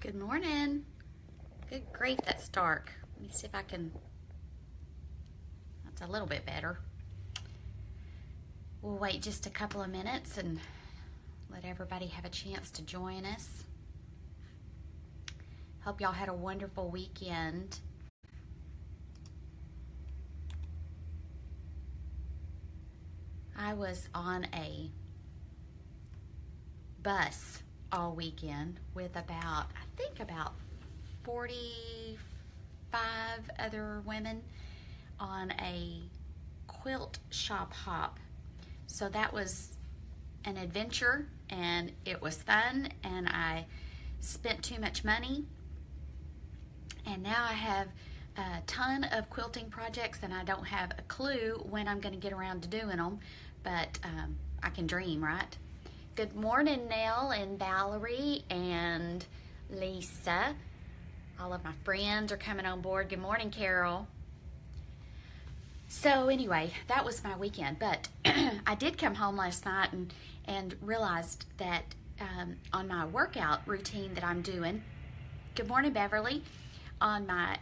Good morning. Good grief, that's dark. Let me see if I can, that's a little bit better. We'll wait just a couple of minutes and let everybody have a chance to join us. Hope y'all had a wonderful weekend. I was on a bus all weekend with about 45 other women on a quilt shop hop. So that was an adventure and it was fun, and I spent too much money, and now I have a ton of quilting projects and I don't have a clue when I'm going to get around to doing them, but I can dream, right? Good morning, Nell and Valerie and Lisa. All of my friends are coming on board. Good morning, Carol. So anyway, that was my weekend, but I did come home last night and realized that on my workout routine that I'm doing, good morning, Beverly, on my,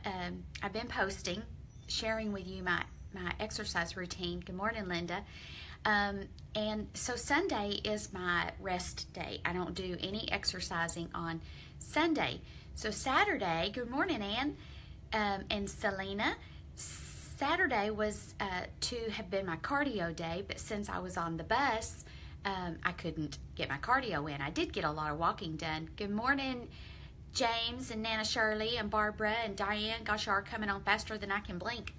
I've been posting, sharing with you my exercise routine. Good morning, Linda. And so Sunday is my rest day. I don't do any exercising on Sunday. So Saturday, good morning, Ann, and Selena. Saturday was to have been my cardio day, but since I was on the bus, I couldn't get my cardio in. I did get a lot of walking done. Good morning, James and Nana Shirley and Barbara and Diane. Gosh, you are coming on faster than I can blink.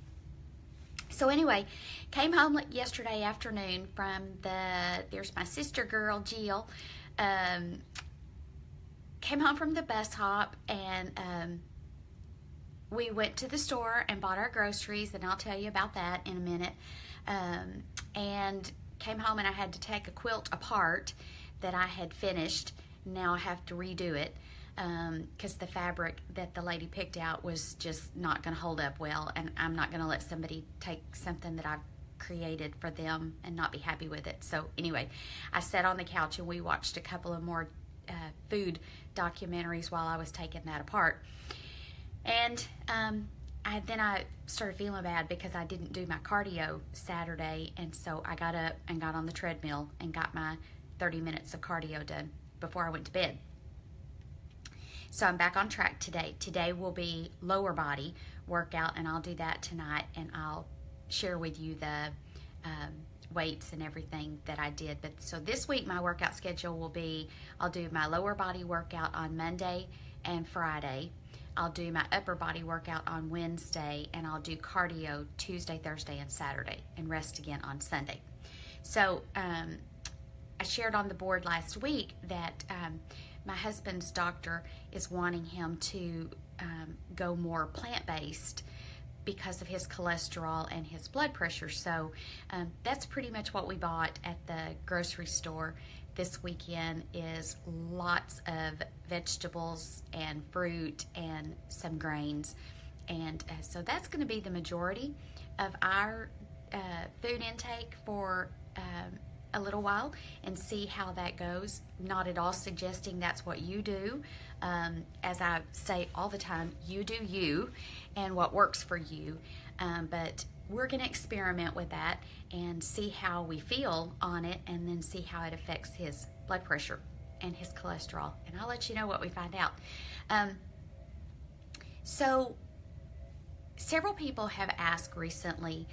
So anyway, came home yesterday afternoon from there's my sister girl, Jill. Came home from the bus hop, and we went to the store and bought our groceries, and I'll tell you about that in a minute. And came home and I had to take a quilt apart that I had finished. Now I have to redo it because the fabric that the lady picked out was just not going to hold up well, and I'm not going to let somebody take something that I've created for them and not be happy with it. So anyway, I sat on the couch and we watched a couple of more food documentaries while I was taking that apart. And then I started feeling bad because I didn't do my cardio Saturday, and so I got up and got on the treadmill and got my 30 minutes of cardio done before I went to bed. So I'm back on track today. Today will be lower body workout, and I'll do that tonight, and I'll share with you the weights and everything that I did. But so this week my workout schedule will be, I'll do my lower body workout on Monday and Friday. I'll do my upper body workout on Wednesday, and I'll do cardio Tuesday, Thursday, and Saturday, and rest again on Sunday. So I shared on the board last week that my husband's doctor is wanting him to go more plant-based because of his cholesterol and his blood pressure. So that's pretty much what we bought at the grocery store this weekend, is lots of vegetables and fruit and some grains. And so that's going to be the majority of our food intake for a little while, and see how that goes. Not at all suggesting that's what you do. As I say all the time, you do you and what works for you. But we're going to experiment with that and see how we feel on it, and then see how it affects his blood pressure and his cholesterol. And I'll let you know what we find out. So several people have asked recently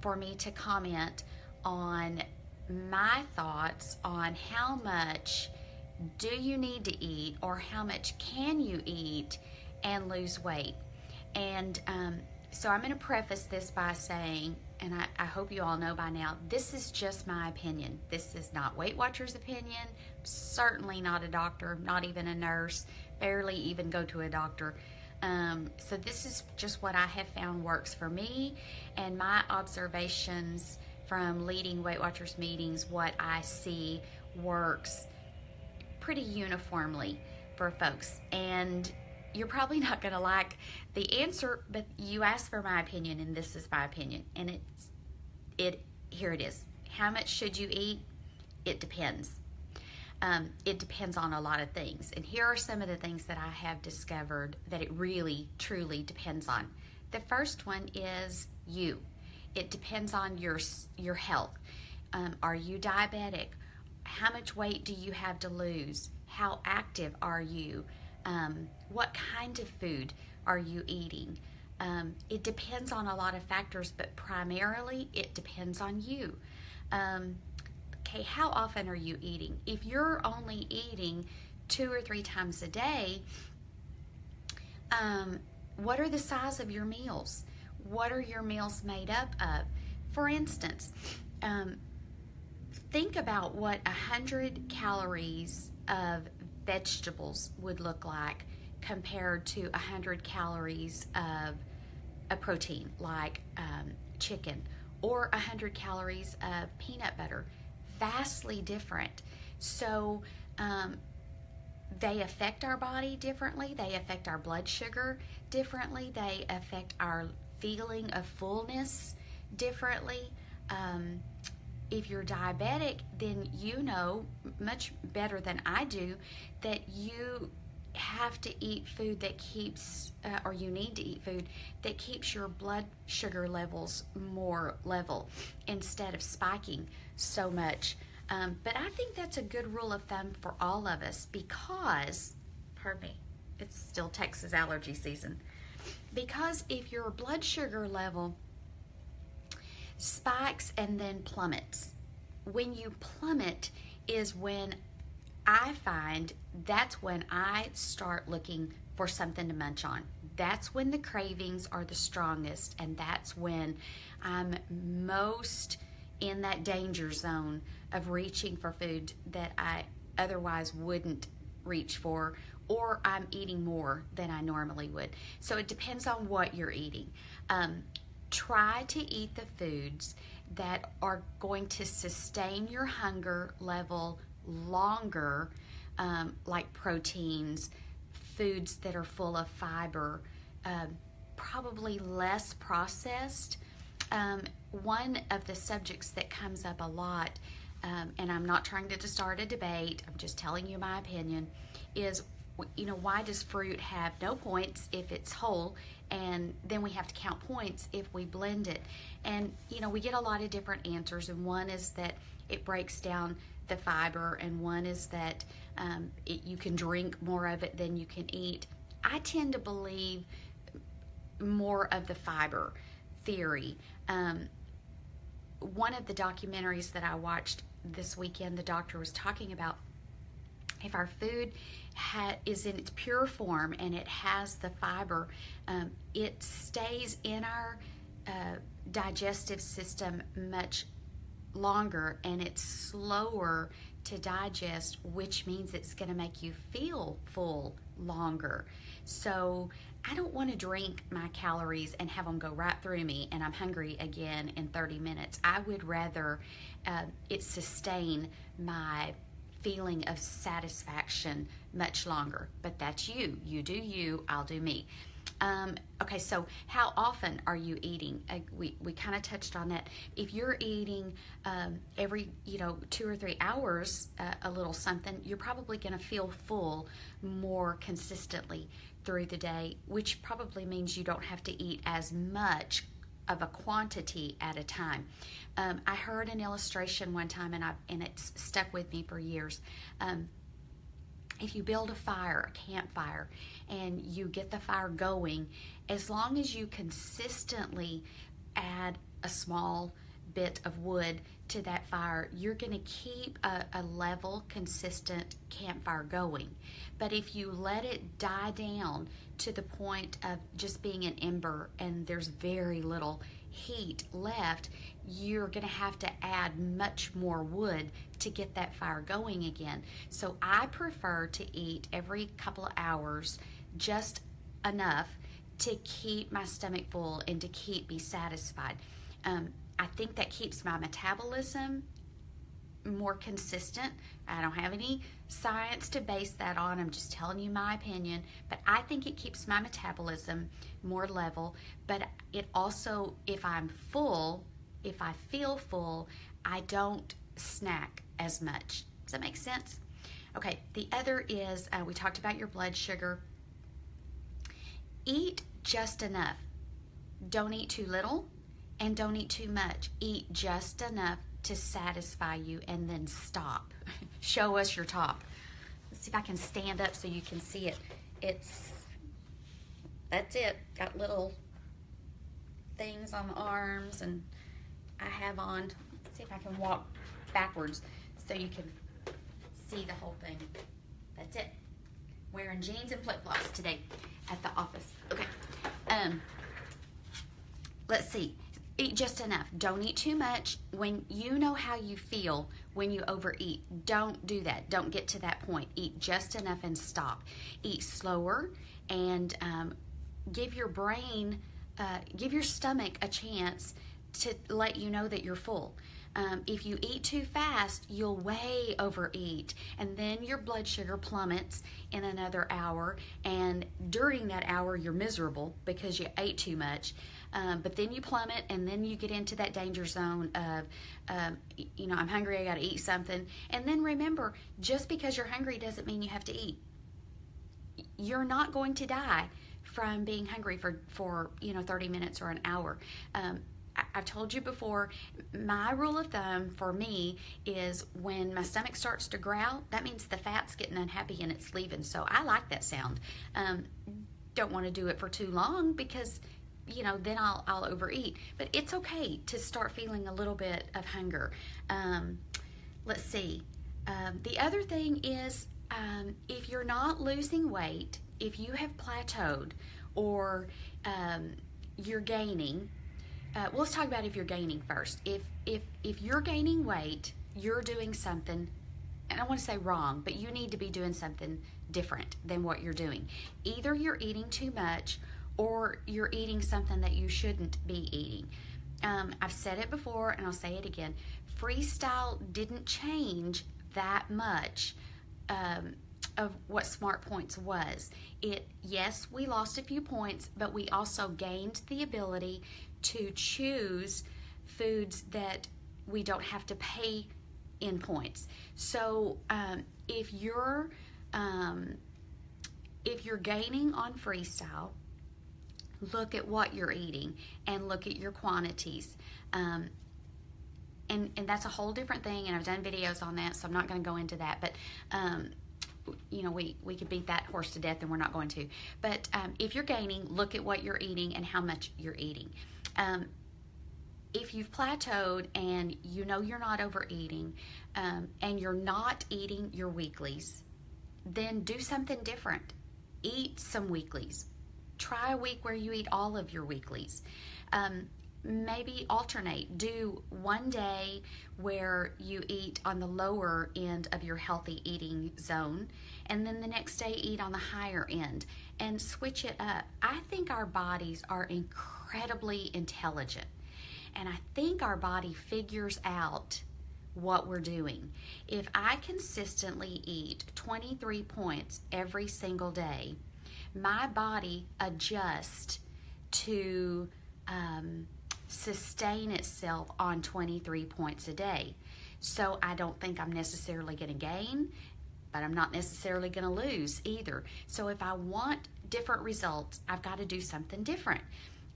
for me to comment on my thoughts on how much do you need to eat, or how much can you eat and lose weight. And so I'm going to preface this by saying, and I hope you all know by now, this is just my opinion. This is not Weight Watchers' opinion, certainly not a doctor, not even a nurse, barely even go to a doctor. So this is just what I have found works for me, and my observations from leading Weight Watchers meetings, what I see works pretty uniformly for folks. And you're probably not going to like the answer, but you asked for my opinion, and this is my opinion. And here it is. How much should you eat? It depends. it depends on a lot of things. And here are some of the things that I have discovered that it really, truly depends on. The first one is you. It depends on your health. Are you diabetic? How much weight do you have to lose? How active are you? What kind of food are you eating? It depends on a lot of factors, but primarily it depends on you. Okay, how often are you eating? If you're only eating 2 or 3 times a day, what are the size of your meals? What are your meals made up of? For instance, think about what 100 calories of vegetables would look like compared to 100 calories of a protein like chicken, or 100 calories of peanut butter. Vastly different. So they affect our body differently. They affect our blood sugar differently. They affect our feeling of fullness differently. If you're diabetic, then you know much better than I do that you have to eat food that keeps, or you need to eat food that keeps your blood sugar levels more level instead of spiking so much. But I think that's a good rule of thumb for all of us because, pardon me, it's still Texas allergy season. Because if your blood sugar level spikes and then plummets, when you plummet is when I find that's when I start looking for something to munch on. That's when the cravings are the strongest, and that's when I'm most in that danger zone of reaching for food that I otherwise wouldn't reach for, or I'm eating more than I normally would. So it depends on what you're eating. Try to eat the foods that are going to sustain your hunger level longer, like proteins, foods that are full of fiber, probably less processed. One of the subjects that comes up a lot, and I'm not trying to start a debate, I'm just telling you my opinion, is, why does fruit have no points if it's whole, and then we have to count points if we blend it? And, we get a lot of different answers, and one is that it breaks down the fiber, and one is that you can drink more of it than you can eat. I tend to believe more of the fiber theory. One of the documentaries that I watched this weekend, the doctor was talking about if our food is in its pure form and it has the fiber, it stays in our digestive system much longer, and it's slower to digest, which means it's going to make you feel full longer. So I don't want to drink my calories and have them go right through me and I'm hungry again in 30 minutes. I would rather it sustain my feeling of satisfaction much longer. But that's you. You do you, I'll do me. Okay, so how often are you eating? We kind of touched on that. If you're eating every 2 or 3 hours a little something, you're probably going to feel full more consistently through the day, which probably means you don't have to eat as much of a quantity at a time. I heard an illustration one time, and it's stuck with me for years. If you build a campfire, and you get the fire going, as long as you consistently add a small bit of wood to that fire, you're going to keep a level, consistent campfire going. But if you let it die down to the point of just being an ember and there's very little heat left, you're going to have to add much more wood to get that fire going again. So I prefer to eat every couple of hours, just enough to keep my stomach full and to keep me satisfied. I think that keeps my metabolism more consistent. I don't have any science to base that on. I'm just telling you my opinion. But I think it keeps my metabolism more level. But it also, if I'm full, if I feel full, I don't snack as much. Does that make sense? Okay, the other is, we talked about your blood sugar. Eat just enough. Don't eat too little and don't eat too much. Eat just enough to satisfy you and then stop. Show us your top. Let's see if I can stand up so you can see it. That's it. Got little things on the arms, and I have on, let's see if I can walk backwards so you can see the whole thing. That's it. Wearing jeans and flip-flops today at the office. Okay. Let's see. Eat just enough. Don't eat too much. When you know how you feel when you overeat, don't do that. Don't get to that point. Eat just enough and stop. Eat slower and give your brain, give your stomach a chance to let you know that you're full. If you eat too fast, you'll way overeat, and then your blood sugar plummets in another hour, and during that hour you're miserable because you ate too much. But then you plummet, and then you get into that danger zone of, I'm hungry, I got to eat something. And then remember, just because you're hungry doesn't mean you have to eat. You're not going to die from being hungry for 30 minutes or an hour. I've told you before, my rule of thumb for me is when my stomach starts to growl, that means the fat's getting unhappy and it's leaving. So I like that sound. Don't want to do it for too long because, then I'll overeat. But it's okay to start feeling a little bit of hunger. Let's see. The other thing is, if you're not losing weight, if you have plateaued or you're gaining, let's talk about if you're gaining first. If you're gaining weight, you're doing something, and I want to say wrong, but you need to be doing something different than what you're doing. Either you're eating too much or you're eating something that you shouldn't be eating. I've said it before and I'll say it again. Freestyle didn't change that much of what Smart Points was. Yes, we lost a few points, but we also gained the ability to choose foods that we don't have to pay in points. So if you're gaining on Freestyle, look at what you're eating and look at your quantities. And that's a whole different thing, and I've done videos on that, so I'm not going to go into that. But we could beat that horse to death, and we're not going to. But if you're gaining, look at what you're eating and how much you're eating. If you've plateaued and you're not overeating, and you're not eating your weeklies, then do something different. Eat some weeklies. Try a week where you eat all of your weeklies. Maybe alternate. Do one day where you eat on the lower end of your healthy eating zone, and then the next day eat on the higher end, and switch it up. I think our bodies are incredibly intelligent, and I think our body figures out what we're doing. If I consistently eat 23 points every single day, my body adjusts to sustain itself on 23 points a day. So I don't think I'm necessarily going to gain, but I'm not necessarily going to lose either. So if I want different results, I've got to do something different.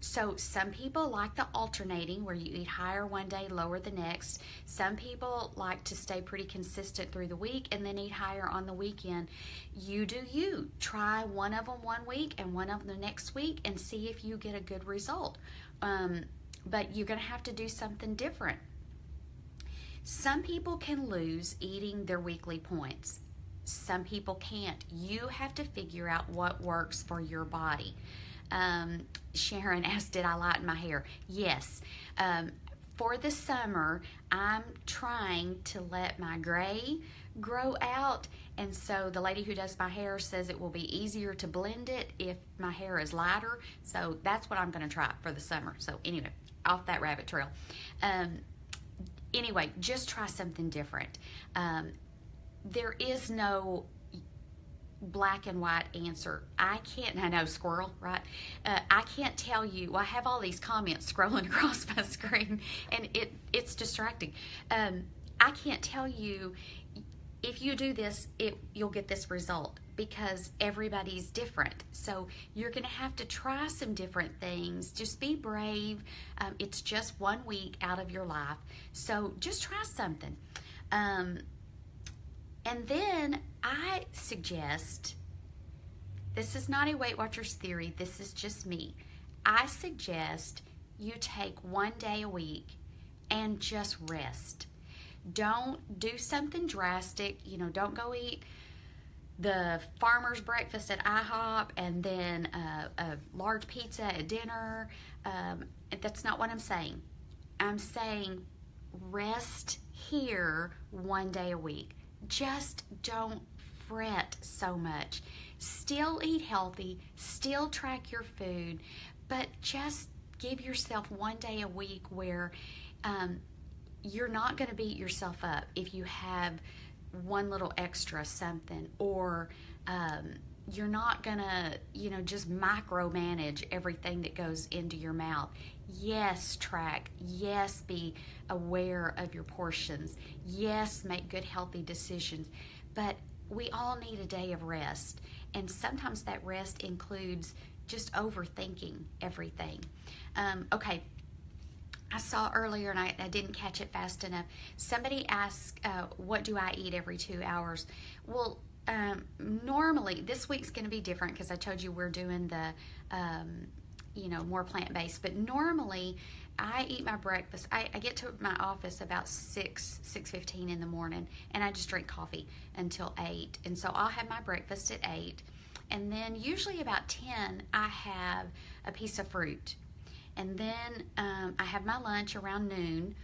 So some people like the alternating, where you eat higher one day, lower the next. Some people like to stay pretty consistent through the week and then eat higher on the weekend. You do you. Try one of them one week and one of them the next week and see if you get a good result. But you're going to have to do something different. Some people can lose eating their weekly points. Some people can't. You have to figure out what works for your body. Sharon asked, did I lighten my hair? Yes. For the summer, I'm trying to let my gray grow out, and so the lady who does my hair says it will be easier to blend it if my hair is lighter, so that's what I'm going to try for the summer. So anyway, off that rabbit trail. Anyway, just try something different. There is no black and white answer. I know, squirrel, right? I can't tell you. Well, I have all these comments scrolling across my screen, and it's distracting. I can't tell you if you do this, you'll get this result because everybody's different. So you're going to have to try some different things. Just be brave. It's just 1 week out of your life. So just try something. And then I suggest, this is not a Weight Watchers theory, this is just me. I suggest you take 1 day a week and just rest. Don't do something drastic. Don't go eat the farmer's breakfast at IHOP and then a large pizza at dinner. That's not what I'm saying. I'm saying rest here 1 day a week. Just don't fret so much. Still eat healthy, still track your food, but just give yourself 1 day a week where you're not going to beat yourself up if you have one little extra something, or you're not going to, just micromanage everything that goes into your mouth. Yes, track. Yes, be aware of your portions. Yes, make good, healthy decisions. But we all need a day of rest. And sometimes that rest includes just overthinking everything. Okay. I saw earlier, and I didn't catch it fast enough. Somebody asked, what do I eat every 2 hours? Well, normally, this week's going to be different because I told you we're doing the, more plant-based. But normally, I eat my breakfast. I get to my office about 6:15 in the morning, and I just drink coffee until 8. And so I'll have my breakfast at 8. And then usually about 10, I have a piece of fruit. And then I have my lunch around noon.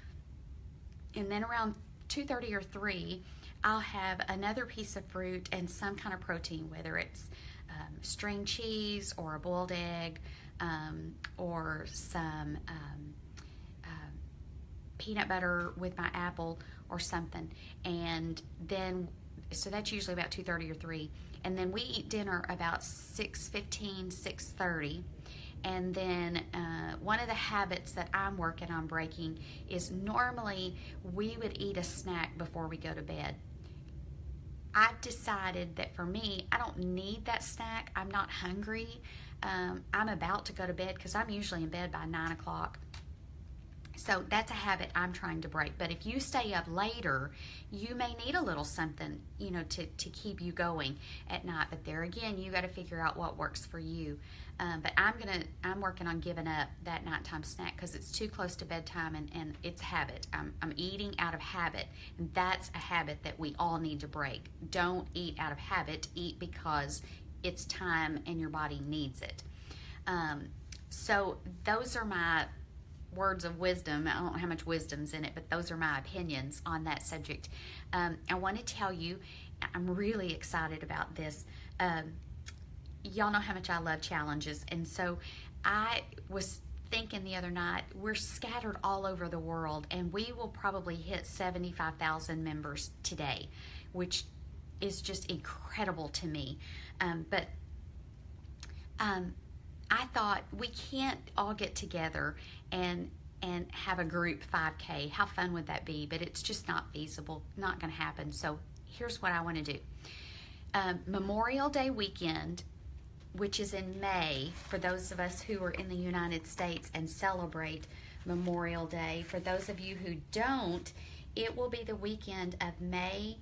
And then around 2:30 or 3, I'll have another piece of fruit and some kind of protein, whether it's string cheese or a boiled egg or some peanut butter with my apple or something. And then, so that's usually about 2:30 or 3. And then we eat dinner about 6:15, 6:30. And then one of the habits that I'm working on breaking is normally we would eat a snack before we go to bed. I've decided that for me, I don't need that snack. I'm not hungry. I'm about to go to bed because I'm usually in bed by 9 o'clock. So that's a habit I'm trying to break. But if you stay up later, you may need a little something, to keep you going at night. But there again, you got to figure out what works for you. But I'm working on giving up that nighttime snack because it's too close to bedtime and it's habit. I'm eating out of habit, and that's a habit that we all need to break. Don't eat out of habit. Eat because it's time and your body needs it. So those are my words of wisdom. I don't know how much wisdom's in it, but those are my opinions on that subject. I want to tell you, I'm really excited about this. Y'all know how much I love challenges, and so I was thinking the other night, we're scattered all over the world, and we will probably hit 75,000 members today, which is just incredible to me. But I thought we can't all get together and have a group 5K. How fun would that be? But it's just not feasible, not going to happen. So here's what I want to do. Memorial Day weekend, which is in May, for those of us who are in the United States and celebrate Memorial Day. For those of you who don't, it will be the weekend of May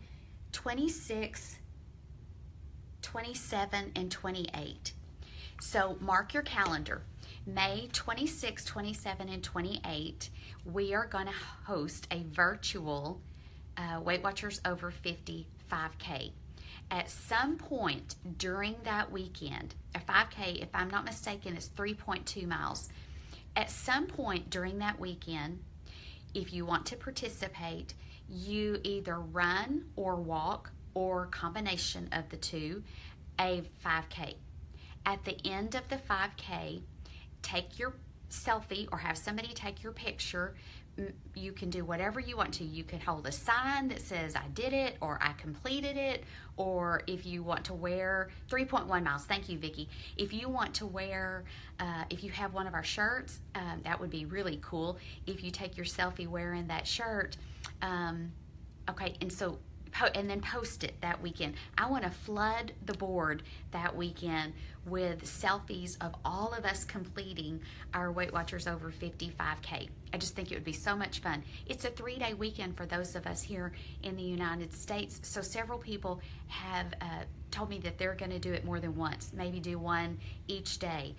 26, 27, and 28. So mark your calendar. May 26, 27, and 28, we are going to host a virtual Weight Watchers Over 50 5K. At some point during that weekend, a 5K, if I'm not mistaken, is 3.2 miles. At some point during that weekend, if you want to participate, you either run or walk or combination of the two, a 5K. At the end of the 5K, take your selfie or have somebody take your picture. You can do whatever you want to. You can hold a sign that says I did it or I completed it, or if you want to wear 3.1 miles. Thank you, Vicki. If you want to wear, if you have one of our shirts, that would be really cool if you take your selfie wearing that shirt. Okay, and so and then post it that weekend. I want to flood the board that weekend with selfies of all of us completing our Weight Watchers over 55K. I just think it would be so much fun. It's a 3-day weekend for those of us here in the United States, so several people have told me that they're going to do it more than once, maybe do one each day.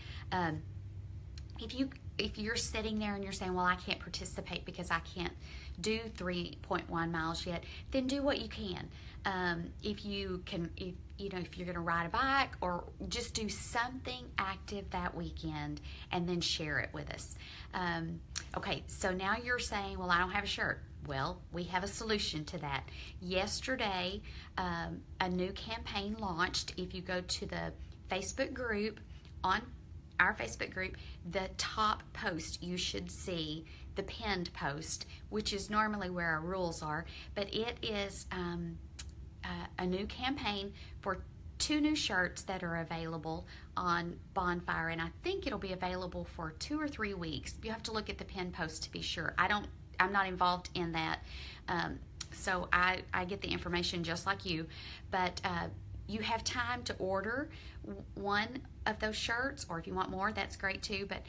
If you're sitting there and you're saying, well, I can't participate because I can't do 3.1 miles yet, then do what you can. If you're going to ride a bike, or just do something active that weekend and then share it with us. Okay, so now you're saying, well, I don't have a shirt. Well, we have a solution to that. Yesterday, a new campaign launched. If you go to the Facebook group, on our Facebook group, the top post you should see, the pinned post, which is normally where our rules are, but it is a new campaign for 2 new shirts that are available on Bonfire, and I think it'll be available for 2 or 3 weeks. You have to look at the pinned post to be sure. I'm not involved in that, so I get the information just like you, but you have time to order one of those shirts, or if you want more, that's great too, but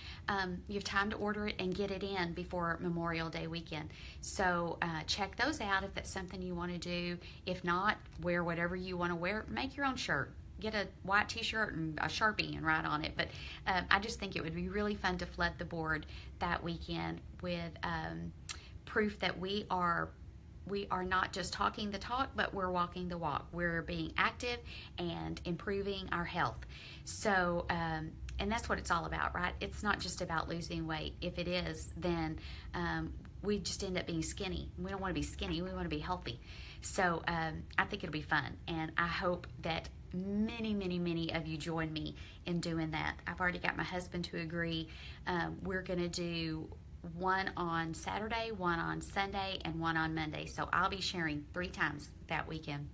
you have time to order it and get it in before Memorial Day weekend. So check those out if that's something you want to do. If not, wear whatever you want to wear. Make your own shirt. Get a white t-shirt and a Sharpie and write on it. But I just think it would be really fun to flood the board that weekend with proof that we are not just talking the talk, but we're walking the walk. We're being active and improving our health. So, and that's what it's all about, right? It's not just about losing weight. If it is, then we just end up being skinny. We don't want to be skinny. We want to be healthy. So I think it'll be fun, and I hope that many, many, many of you join me in doing that. I've already got my husband to agree. We're going to do one on Saturday, one on Sunday, and one on Monday. So I'll be sharing 3 times that weekend.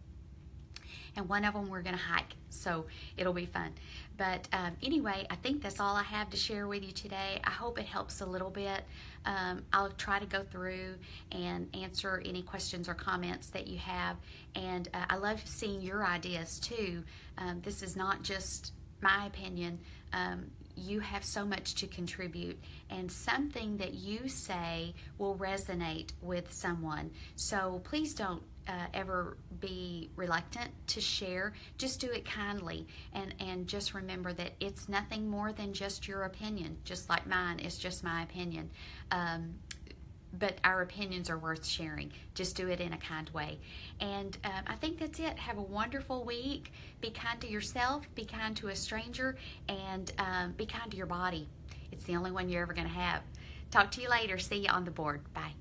And one of them we're going to hike, so it'll be fun. But anyway, I think that's all I have to share with you today. I hope it helps a little bit. I'll try to go through and answer any questions or comments that you have. And I love seeing your ideas too. This is not just my opinion. You have so much to contribute, and something that you say will resonate with someone. So please don't ever be reluctant to share. Just do it kindly, and just remember that it's nothing more than just your opinion, just like mine is just my opinion. But our opinions are worth sharing. Just do it in a kind way. And I think that's it. Have a wonderful week. Be kind to yourself. Be kind to a stranger. And be kind to your body. It's the only one you're ever going to have. Talk to you later. See you on the board. Bye.